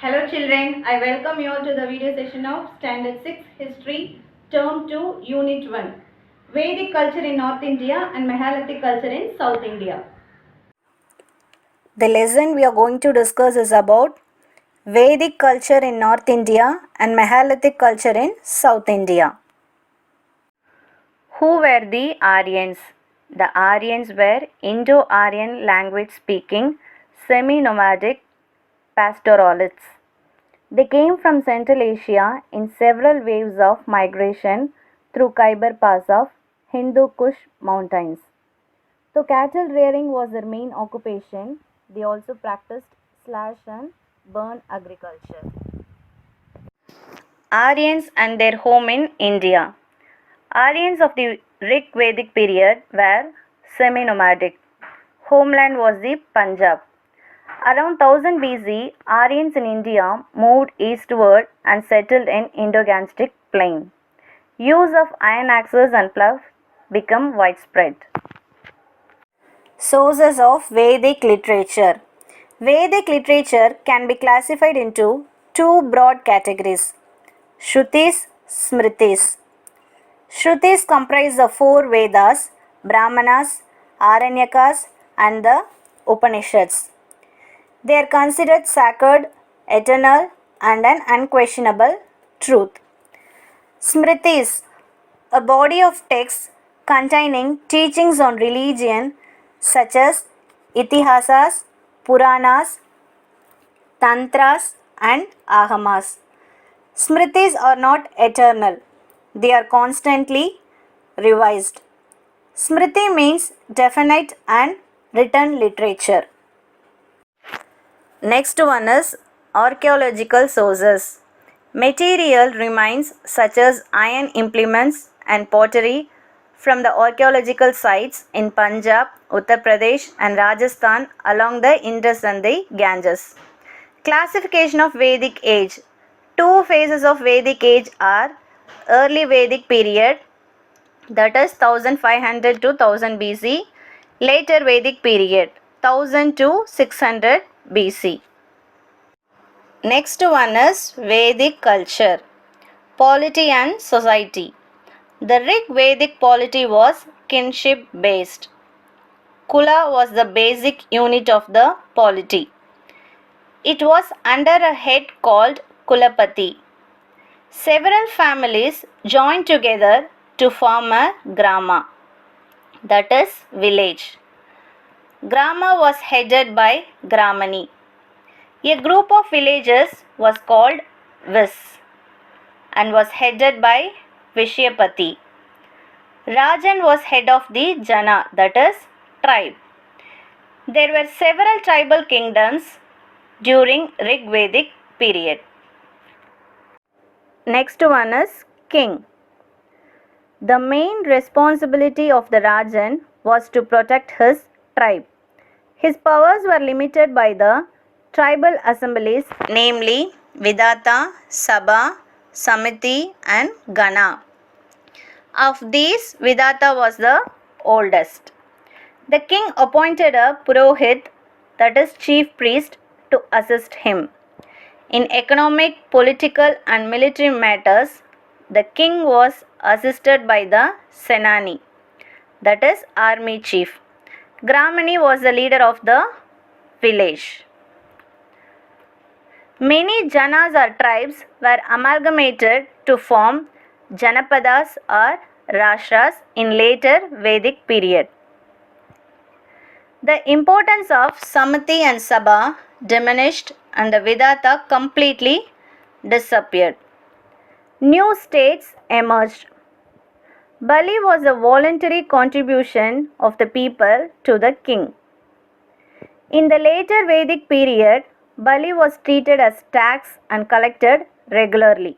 Hello children, I welcome you all to the video session of Standard 6 History, Term 2, Unit 1. Vedic culture in North India and Megalithic culture in South India. The lesson we are going to discuss is about Vedic culture in North India and Megalithic culture in South India. Who were the Aryans? The Aryans were Indo-Aryan language speaking, semi-nomadic pastoralists. They came from Central Asia in several waves of migration through Khyber Pass of Hindu Kush mountains. Though cattle rearing was their main occupation, they also practiced slash and burn agriculture. Aryans and their home in India. Aryans of the Rig Vedic period were semi-nomadic. Homeland was the Punjab. Around 1000 BC, Aryans in India moved eastward and settled in Indo-Gangetic plain. Use of iron axes and plough became widespread. Sources of Vedic literature. Vedic literature can be classified into two broad categories: Shrutis, Smritis. Shrutis comprise the four Vedas, Brahmanas, Aranyakas, and the Upanishads. They are considered sacred, eternal, and an unquestionable truth. Smritis, a body of texts containing teachings on religion such as Itihasas, Puranas, Tantras, and Agamas. Smritis are not eternal, they are constantly revised. Smriti means definite and written literature. Next one is archaeological sources. Material remains such as iron implements and pottery from the archaeological sites in Punjab, Uttar Pradesh and Rajasthan along the Indus and the Ganges. Classification of Vedic age. Two phases of Vedic age are early Vedic period, that is 1500 to 1000 BC, later Vedic period 1000 to 600 BC. Next one is Vedic culture, polity and society. The Rig Vedic polity was kinship based. Kula was the basic unit of the polity. It was under a head called Kulapati. Several families joined together to form a grama, that is village. Grama was headed by Gramani. A group of villages was called Vis and was headed by Vishyapati. Rajan was head of the Jana, that is tribe. There were several tribal kingdoms during Rig Vedic period. Next one is king. The main responsibility of the Rajan was to protect his tribe. His powers were limited by the tribal assemblies, namely Vidata, Sabha, Samiti and Gana. Of these, Vidata was the oldest. The king appointed a Purohit, that is chief priest, to assist him. In economic, political and military matters, the king was assisted by the Senani, that is army chief. Gramani was the leader of the village. Many Janas or tribes were amalgamated to form Janapadas or Rashtras in later Vedic period. The importance of Samiti and Sabha diminished and the Vidata completely disappeared. New states emerged. Bali was a voluntary contribution of the people to the king. In the later Vedic period, Bali was treated as tax and collected regularly.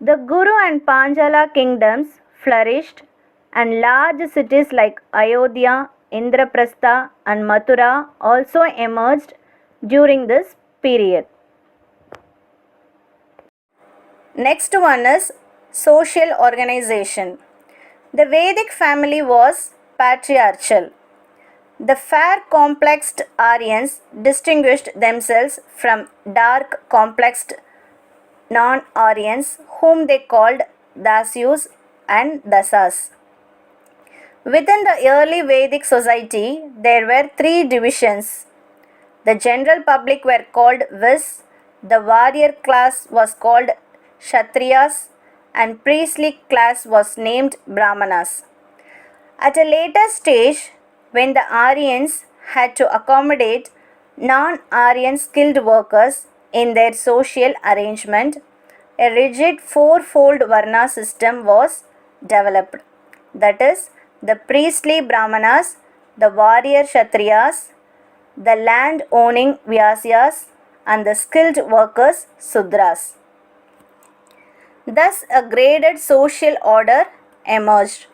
The Guru and Panjala kingdoms flourished and large cities like Ayodhya, Indraprastha and Mathura also emerged during this period. Next one is social organization. The Vedic family was patriarchal. The fair complexed Aryans distinguished themselves from dark complexed non-Aryans whom they called Dasyus and Dasas. Within the early Vedic society, there were three divisions. The general public were called Vis, the warrior class was called Kshatriyas, and priestly class was named Brahmanas. At a later stage, when the Aryans had to accommodate non-Aryan skilled workers in their social arrangement, a rigid fourfold Varna system was developed. That is, the priestly Brahmanas, the warrior Kshatriyas, the land owning Vyasyas, and the skilled workers Sudras. Thus, a graded social order emerged.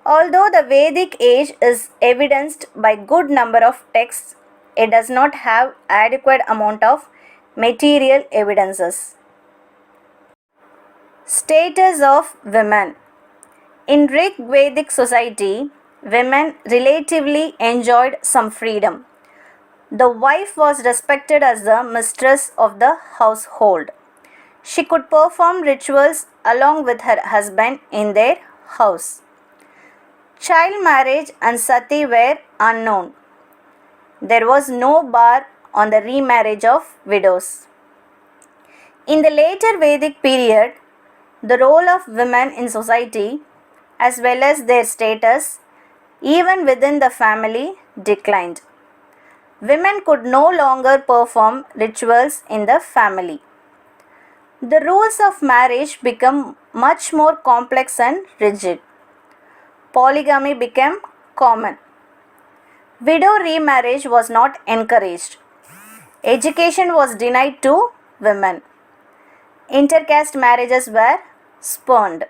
Although the Vedic age is evidenced by good number of texts, it does not have adequate amount of material evidences. Status of women. In Rig Vedic society, women relatively enjoyed some freedom. The wife was respected as the mistress of the household. She could perform rituals along with her husband in their house. Child marriage and sati were unknown. There was no bar on the remarriage of widows. In the later Vedic period, the role of women in society as well as their status, even within the family, declined. Women could no longer perform rituals in the family. The rules of marriage became much more complex and rigid. Polygamy became common. Widow remarriage was not encouraged. Education was denied to women. Intercaste marriages were spurned.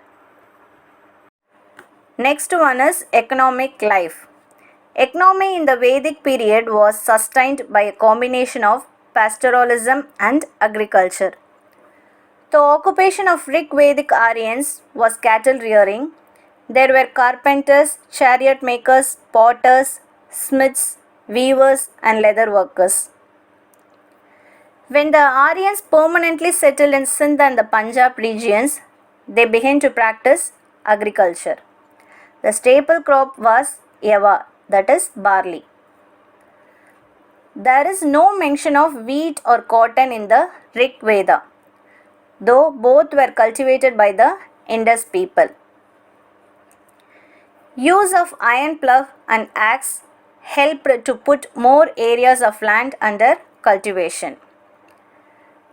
Next one is economic life. Economy in the Vedic period was sustained by a combination of pastoralism and agriculture. The occupation of Rig Vedic Aryans was cattle rearing. There were carpenters, chariot makers, potters, smiths, weavers, and leather workers. When the Aryans permanently settled in Sindh and the Punjab regions, they began to practice agriculture. The staple crop was yava, that is barley. There is no mention of wheat or cotton in the Rig Veda, though both were cultivated by the Indus people. Use of iron plough and axe helped to put more areas of land under cultivation.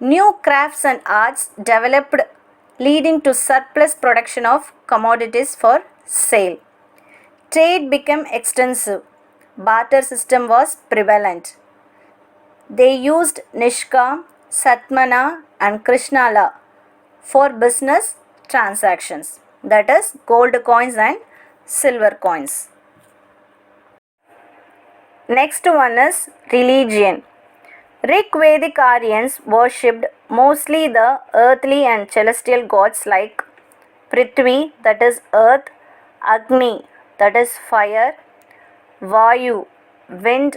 New crafts and arts developed, leading to surplus production of commodities for sale. Trade became extensive. Barter system was prevalent. They used Nishka, Satmana and Krishnala for business transactions, that is gold coins and silver coins. Next one is religion. Rig Vedic Aryans worshipped mostly the earthly and celestial gods like Prithvi, that is earth, Agni, that is fire, Vayu, wind,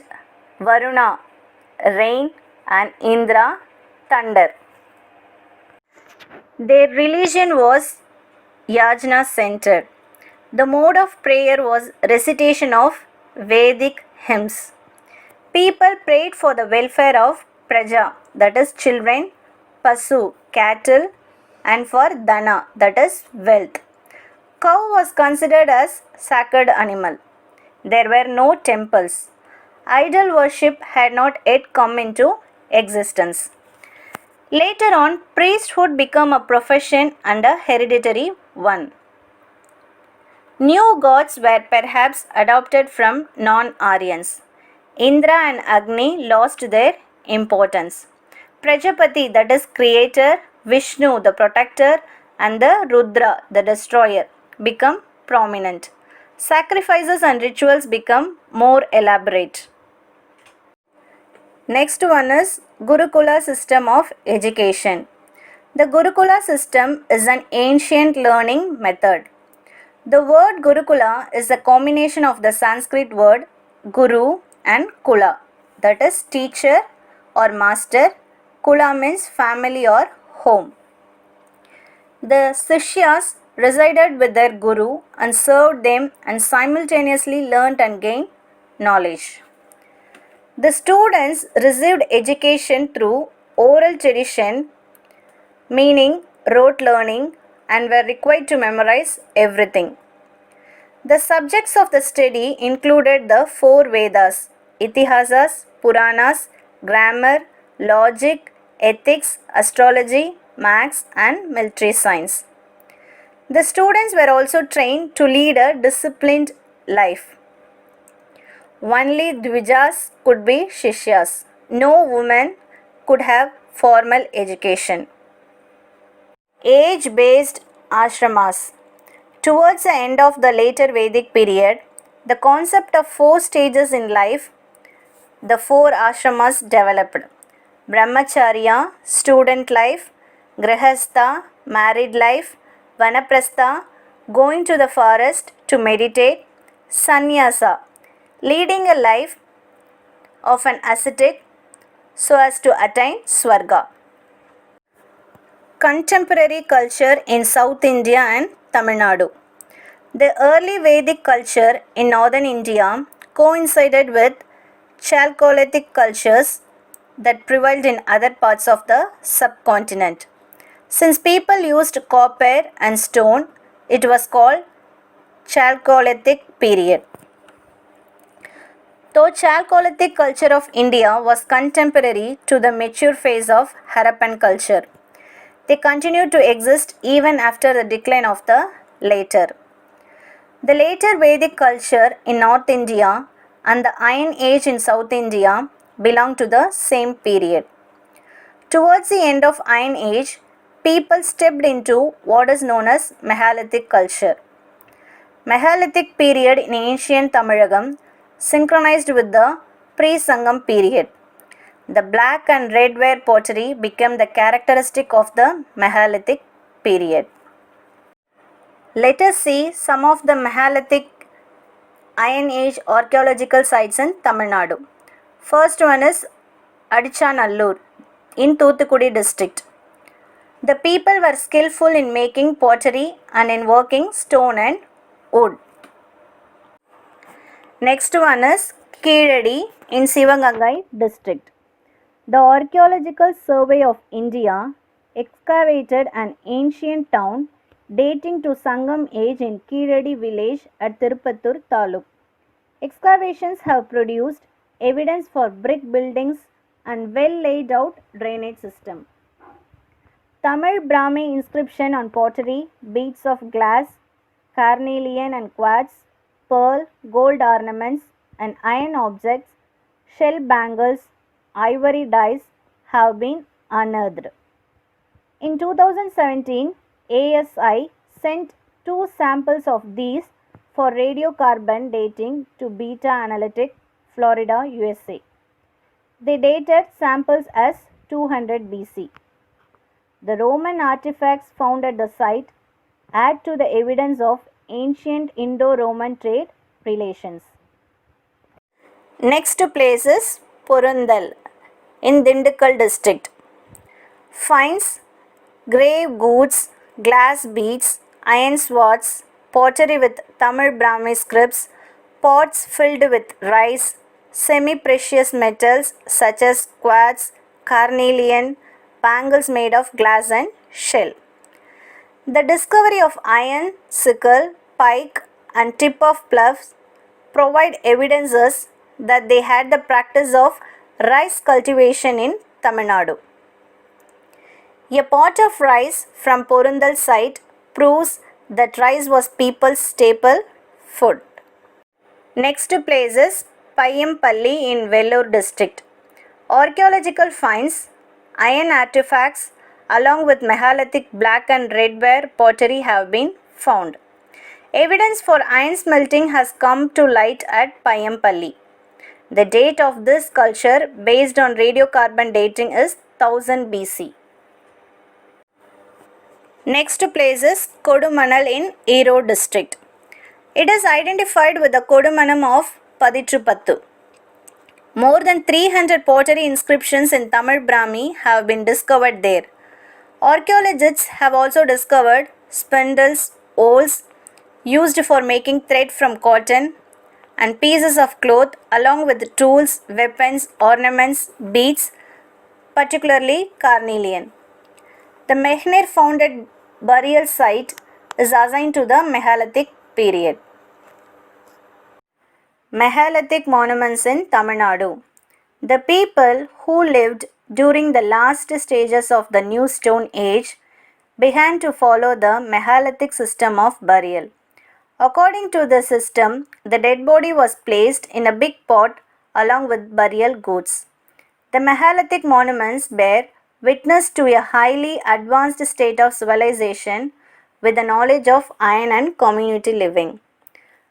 Varuna, rain, and Indra, thunder. Their religion was yajna centered. The mode of prayer was recitation of Vedic hymns. People prayed for the welfare of praja, that is children, pasu, cattle, and for dana, that is wealth. Cow was considered as sacred animal. There were no temples. Idol worship had not yet come into existence. Later on, priesthood became a profession and a hereditary one. New gods were perhaps adopted from non-Aryans. Indra and Agni lost their importance. Prajapati, that is creator, Vishnu, the protector, and the Rudra, the destroyer, become prominent. Sacrifices and rituals become more elaborate. Next one is Gurukula system of education. The Gurukula system is an ancient learning method. The word Gurukula is a combination of the Sanskrit word Guru and Kula, that is teacher or master. Kula means family or home. The Sishyas resided with their Guru and served them and simultaneously learnt and gained knowledge. The students received education through oral tradition, meaning rote learning, and were required to memorize everything. The subjects of the study included the four Vedas, Itihasas, Puranas, grammar, logic, ethics, astrology, maths, and military science. The students were also trained to lead a disciplined life. Only Dvijas could be Shishyas. No woman could have formal education. Age-based ashramas. Towards the end of the later Vedic period, the concept of four stages in life, the four ashramas developed. Brahmacharya, student life; Grihastha, married life; Vanaprastha, going to the forest to meditate; Sannyasa, leading a life of an ascetic so as to attain Swarga. Contemporary culture in South India and Tamil Nadu. The early Vedic culture in northern India coincided with Chalcolithic cultures that prevailed in other parts of the subcontinent. Since people used copper and stone, it was called Chalcolithic period. Though Chalcolithic culture of India was contemporary to the mature phase of Harappan culture, they continued to exist even after the decline of the later. The later Vedic culture in North India and the Iron Age in South India belong to the same period. Towards the end of Iron Age, people stepped into what is known as Megalithic culture. Megalithic period in ancient Tamilagam synchronized with the pre-Sangam period. The black and red ware pottery became the characteristic of the Megalithic period. Let us see some of the Megalithic Iron Age archaeological sites in Tamil Nadu. First one is Adichanallur in Thoothukudi district. The people were skillful in making pottery and in working stone and wood. Next one is Keeladi in Sivagangai district. The Archaeological Survey of India excavated an ancient town dating to Sangam age in Keeladi village at Tirupattur Taluk. Excavations have produced evidence for brick buildings and well laid out drainage system. Tamil Brahmi inscription on pottery, beads of glass, carnelian and quartz, pearl, gold ornaments and iron objects, shell bangles, ivory dies have been unearthed. In 2017, ASI sent 2 samples of these for radiocarbon dating to Beta Analytic, Florida, USA. They dated samples as 200 BC. The Roman artifacts found at the site add to the evidence of ancient Indo-Roman trade relations. Next place is Porundal in Dindigul district. Finds grave goods, glass beads, iron swords, pottery with Tamil Brahmi scripts, pots filled with rice, semi-precious metals such as quartz, carnelian, bangles made of glass and shell. The discovery of iron, sickle, pike and tip of ploughs provide evidences that they had the practice of rice cultivation in Tamil Nadu. A pot of rice from Porundal site proves that rice was people's staple food. Next place is Payampalli in Vellore district. Archaeological finds, iron artifacts along with megalithic black and red ware pottery have been found. Evidence for iron smelting has come to light at Payampalli. The date of this culture based on radiocarbon dating is 1000 BC. Next place is Kodumanal in Erode district. It is identified with the Kodumanam of Paditrupattu. More than 300 pottery inscriptions in Tamil Brahmi have been discovered there. Archaeologists have also discovered spindles, awls used for making thread from cotton, and pieces of cloth along with tools, weapons, ornaments, beads, particularly carnelian. The Mehner founded burial site is assigned to the Megalithic period. Megalithic monuments in Tamil Nadu. The people who lived during the last stages of the New Stone Age began to follow the Megalithic system of burial. According to the system, the dead body was placed in a big pot along with burial goods. The Megalithic monuments bear witness to a highly advanced state of civilization with the knowledge of iron and community living.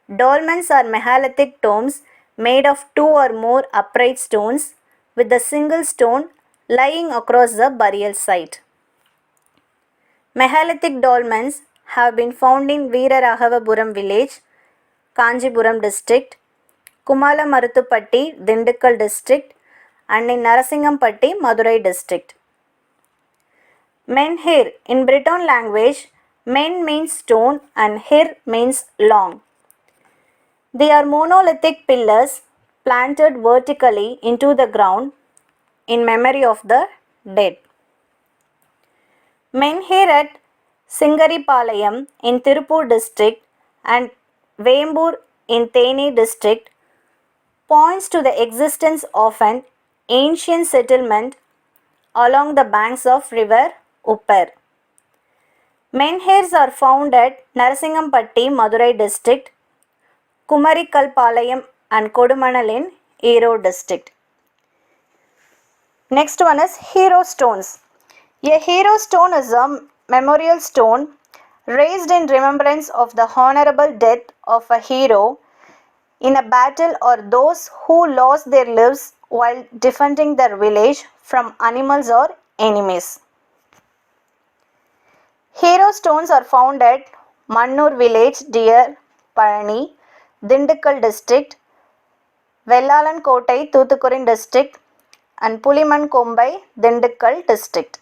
Dolmens are megalithic tombs made of two or more upright stones with a single stone lying across the burial site. Megalithic dolmens have been found in Veeraragavapuram village, Kanjipuram district, Kumalamarutupatti, Dindikkal district, and in Narasingampatti, Madurai district. Menhir, in Breton language, men means stone and hir means long. They are monolithic pillars planted vertically into the ground in memory of the dead. Menhir at Singaripalayam in Tirupur district and Vembur in Theni district points to the existence of an ancient settlement along the banks of river Uppar. Menhirs are found at Narasingampatti, Madurai district, Kumarikalpalayam and Kodumanal in Erode district. Next one is hero stones. A hero stone is a memorial stone raised in remembrance of the honorable death of a hero in a battle or those who lost their lives while defending their village from animals or enemies. Hero stones are found at Mannur village, Deer, Palani, Dindikkal district, Vellalan Kottai, Thoothukudi district, and Puliman Kombai, Dindikkal district.